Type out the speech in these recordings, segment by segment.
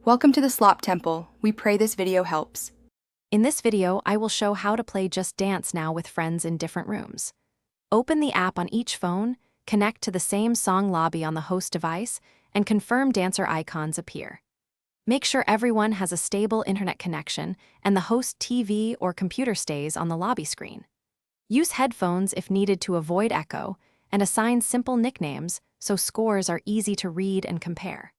Welcome to the Slop Temple. We pray this video helps. In this video, I will show how to play Just Dance Now with friends in different rooms. Open the app on each phone, connect to the same song lobby on the host device, and confirm dancer icons appear. Make sure everyone has a stable internet connection and the host TV or computer stays on the lobby screen. Use headphones if needed to avoid echo, and assign simple nicknames so scores are easy to read and compare.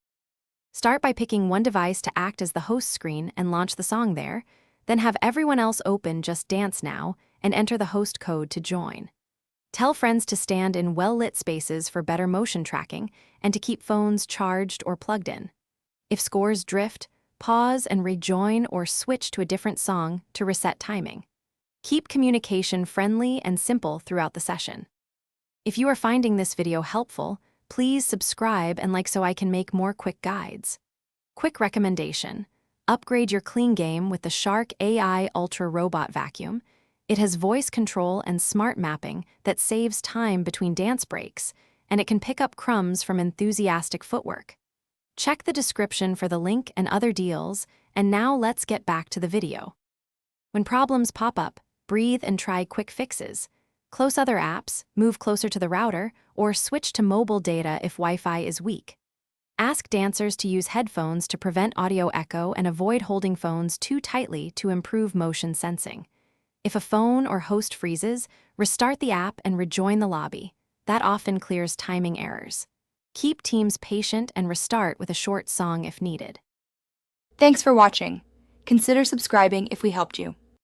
Start by picking one device to act as the host screen and launch the song there, then have everyone else open Just Dance Now and enter the host code to join. Tell friends to stand in well-lit spaces for better motion tracking and to keep phones charged or plugged in. If scores drift, pause and rejoin or switch to a different song to reset timing. Keep communication friendly and simple throughout the session. If you are finding this video helpful, please subscribe and like so I can make more quick guides. Quick recommendation: upgrade your clean game with the Shark AI Ultra Robot Vacuum. It has voice control and smart mapping that saves time between dance breaks, and it can pick up crumbs from enthusiastic footwork. Check the description for the link and other deals, and now let's get back to the video. When problems pop up, breathe and try quick fixes. Close other apps, move closer to the router, or switch to mobile data if Wi-Fi is weak. Ask dancers to use headphones to prevent audio echo and avoid holding phones too tightly to improve motion sensing. If a phone or host freezes, restart the app and rejoin the lobby. That often clears timing errors. Keep teams patient and restart with a short song if needed. Thanks for watching. Consider subscribing if we helped you.